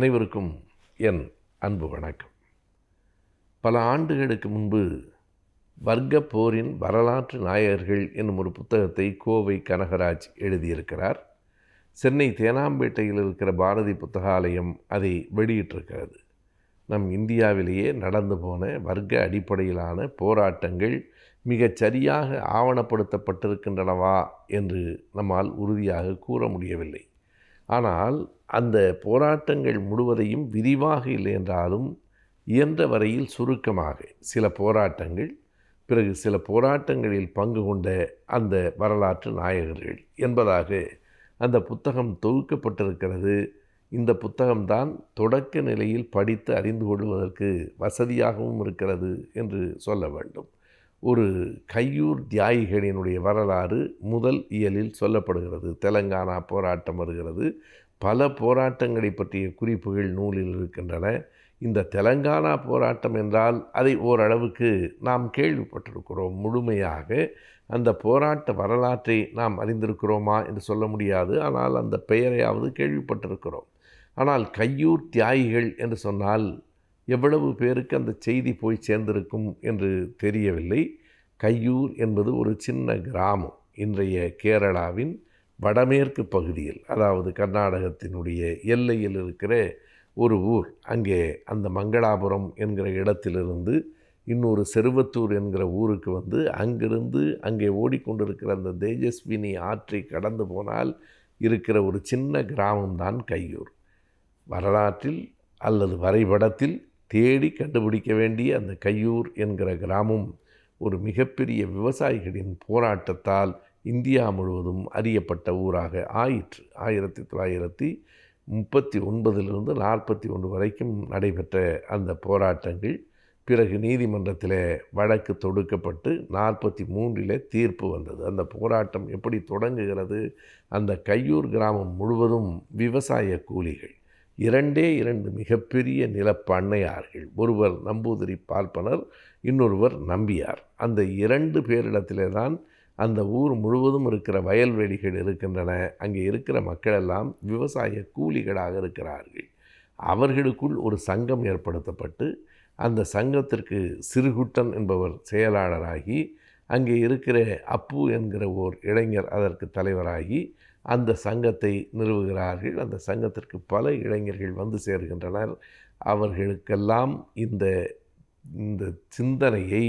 அனைவருக்கும் என் அன்பு வணக்கம். பல ஆண்டுகளுக்கு முன்பு வர்க்க போரின் வரலாற்று நாயகர்கள் என்னும் ஒரு புத்தகத்தை கோவை கனகராஜ் எழுதியிருக்கிறார். சென்னை தேனாம்பேட்டையில் இருக்கிற பாரதி புத்தகாலயம் அதை வெளியிட்டிருக்கிறது. நம் இந்தியாவிலேயே நடந்து போன வர்க்க அடிப்படையிலான போராட்டங்கள் மிகச் சரியாக ஆவணப்படுத்தப்பட்டிருக்கின்றனவா என்று நம்மால் உறுதியாக கூற முடியவில்லை. ஆனால் அந்த போராட்டங்கள் முழுவதையும் விரிவாக இல்லை என்றாலும் இயன்ற வரையில் சுருக்கமாக சில போராட்டங்கள், பிறகு சில போராட்டங்களில் பங்கு கொண்ட அந்த வரலாற்று நாயகர்கள் என்பதாக அந்த புத்தகம் தொகுக்கப்பட்டிருக்கிறது. இந்த புத்தகம்தான் தொடக்க நிலையில் படித்து அறிந்து கொள்வதற்கு வசதியாகவும் இருக்கிறது என்று சொல்ல வேண்டும். ஒரு கையூர் தியாகிகளினுடைய வரலாறு முதல் இயலில் சொல்லப்படுகிறது. தெலங்கானா போராட்டம் வருகிறது. பல போராட்டங்களை பற்றிய குறிப்புகள் நூலில் இருக்கின்றன. இந்த தெலங்கானா போராட்டம் என்றால் அதை ஓரளவுக்கு நாம் கேள்விப்பட்டிருக்கிறோம். முழுமையாக அந்த போராட்ட வரலாற்றை நாம் அறிந்திருக்கிறோமா என்று சொல்ல முடியாது. ஆனால் அந்த பெயரையாவது கேள்விப்பட்டிருக்கிறோம். ஆனால் கையூர் தியாகிகள் என்று சொன்னால் எவ்வளவு பேருக்கு அந்த செய்தி போய் சேர்ந்திருக்கும் என்று தெரியவில்லை. கையூர் என்பது ஒரு சின்ன கிராமம். இன்றைய கேரளாவின் வடமேற்கு பகுதியில், அதாவது கர்நாடகத்தினுடைய எல்லையில் இருக்கிற ஒரு ஊர். அங்கே அந்த மங்களாபுரம் என்கிற இடத்திலிருந்து இன்னொரு செருவத்தூர் என்கிற ஊருக்கு வந்து அங்கிருந்து அங்கே ஓடிக்கொண்டிருக்கிற அந்த தேஜஸ்வினி ஆற்றை கடந்து போனால் இருக்கிற ஒரு சின்ன கிராமம்தான் கையூர். வரலாற்றில் அல்லது வரைபடத்தில் தேடி கண்டுபிடிக்க வேண்டிய அந்த கையூர் என்கிற கிராமம் ஒரு மிகப்பெரிய விவசாயிகளின் போராட்டத்தால் இந்தியா முழுவதும் அறியப்பட்ட ஊராக ஆயிற்று. 1939 41 வரைக்கும் நடைபெற்ற அந்த போராட்டங்கள் பிறகு நீதிமன்றத்தில் வழக்கு தொடுக்கப்பட்டு 43 தீர்ப்பு வந்தது. அந்த போராட்டம் எப்படி தொடங்குகிறது? அந்த கையூர் கிராமம் முழுவதும் விவசாய கூலிகள். 2 மிகப்பெரிய நிலப்பண்ணையார்கள். ஒருவர் நம்பூதிரி பார்ப்பனர், இன்னொருவர் நம்பியார். அந்த 2 பேரிடத்திலே தான் அந்த ஊர் முழுவதும் இருக்கிற வயல்வெளிகள் இருக்கின்றன. அங்கே இருக்கிற மக்களெல்லாம் விவசாய கூலிகளாக இருக்கிறார்கள். அவர்களுக்குள் ஒரு சங்கம் ஏற்படுத்தப்பட்டு அந்த சங்கத்திற்கு சிறுகுட்டன் என்பவர் செயலாளராகி, அங்கே இருக்கிற அப்பு என்கிற ஓர் இளைஞர் அதற்கு தலைவராகி அந்த சங்கத்தை நிறுவுகிறார்கள். அந்த சங்கத்திற்கு பல இளைஞர்கள் வந்து சேர்கின்றனர். அவர்களுக்கெல்லாம் இந்த சிந்தனையை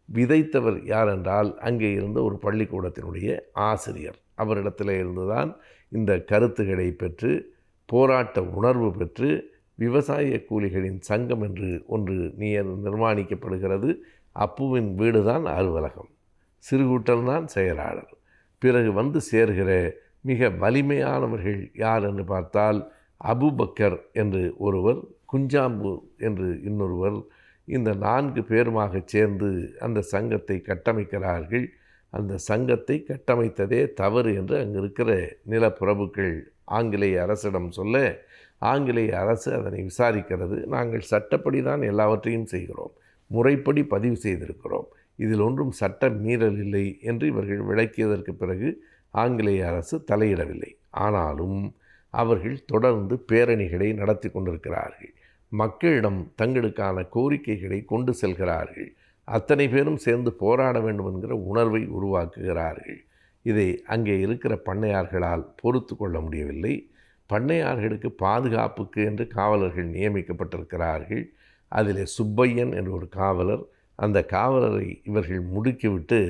விதைத்தவர் யார் என்றால் அங்கே இருந்த ஒரு பள்ளிக்கூடத்தினுடைய ஆசிரியர். அவரிடத்தில் இருந்துதான் இந்த கருத்துக்களை பெற்று போராட்ட உணர்வு பெற்று விவசாய கூலிகளின் சங்கம் என்று ஒன்று நிர்மாணிக்கப்படுகிறது. அப்புவின் வீடு தான் அலுவலகம், சிறுகூட்டல் தான் செயலாளர். பிறகு வந்து சேர்கிற மிக வலிமையானவர்கள் யார் என்று பார்த்தால் அபுபக்கர் என்று ஒருவர், குஞ்சாம்பு என்று இன்னொருவர். இந்த 4 பேருமாக சேர்ந்து அந்த சங்கத்தை கட்டமைக்கிறார்கள். அந்த சங்கத்தை கட்டமைத்ததே தவறு என்று அங்கு இருக்கிற நிலப்பிரபுக்கள் ஆங்கிலேய அரசிடம் சொல்ல, ஆங்கிலேய அரசு அதனை விசாரிக்கிறது. நாங்கள் சட்டப்படி தான் எல்லாவற்றையும் செய்கிறோம், முறைப்படி பதிவு செய்திருக்கிறோம், இதில் ஒன்றும் சட்ட மீறல் இல்லை என்று இவர்கள் விளக்கியதற்கு பிறகு ஆங்கிலேய அரசு தலையிடவில்லை. ஆனாலும் அவர்கள் தொடர்ந்து பேரணிகளை நடத்தி கொண்டிருக்கிறார்கள். மக்களிடம் தங்களுக்கான கோரிக்கைகளை கொண்டு செல்கிறார்கள். அத்தனை பேரும் சேர்ந்து போராட வேண்டும் என்கிற உணர்வை உருவாக்குகிறார்கள். இதை அங்கே இருக்கிற பண்ணையார்களால் பொறுத்து கொள்ள முடியவில்லை. பண்ணையார்களுக்கு பாதுகாப்புக்கு என்று காவலர்கள் நியமிக்கப்பட்டிருக்கிறார்கள். அதில் சுப்பையன் என்ற ஒரு காவலர். அந்த காவலரை இவர்கள் முடுக்கிவிட்டு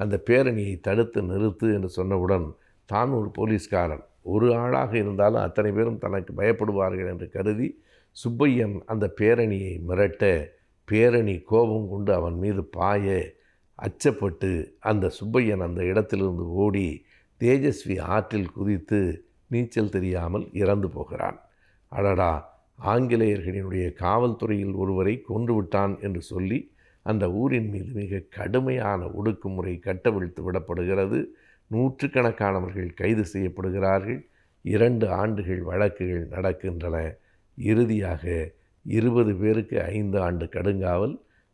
அந்த பேரணியை தடுத்து நிறுத்து என்று சொன்னவுடன் தான் ஒரு போலீஸ்காரன், ஒரு ஆளாக இருந்தாலும் அத்தனை பேரும் தனக்கு பயப்படுவார்கள் என்று கருதி சுப்பையன் அந்த பேரணியை மிரட்ட, பேரணி கோபம் கொண்டு அவன் மீது பாய, அச்சப்பட்டு அந்த சுப்பையன் அந்த இடத்திலிருந்து ஓடி தேஜஸ்வி ஆற்றில் குதித்து நீச்சல் தெரியாமல் இறந்து போகிறான். அடடா, ஆங்கிலேயர்களினுடைய காவல்துறையில் ஒருவரை கொன்றுவிட்டான் என்று சொல்லி அந்த ஊரின் மீது மிக கடுமையான ஒடுக்குமுறை கட்டவிழ்த்து விடப்படுகிறது. நூற்றுக்கணக்கானவர்கள் கைது செய்யப்படுகிறார்கள். 2 ஆண்டுகள் வழக்குகள் நடக்கின்றன. இறுதியாக 20 பேருக்கு 5 ஆண்டு கடுங்காவல்,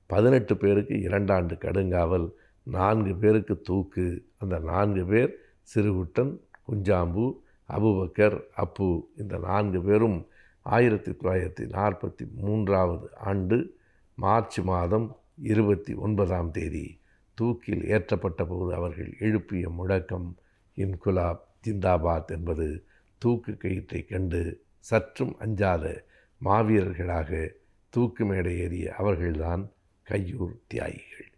18 பேருக்கு 2 ஆண்டு கடுங்காவல், 4 பேருக்கு தூக்கு. அந்த 4 பேர் சிறுகுட்டன், குஞ்சாம்பு, அபுபக்கர், அப்பு, இந்த 4 பேரும் 1943 ஆண்டு மார்ச் மாதம் 29ஆம் தேதி தூக்கில் ஏற்றப்பட்ட போது அவர்கள் எழுப்பிய முழக்கம் இன்குலாப் ஜிந்தாபாத் என்பது. தூக்கு கயிற்றை கண்டு சற்றும் அஞ்சாத மாவீரர்களாக தூக்கு மேடை ஏறிய அவர்கள்தான் கையூர் தியாகிகள்.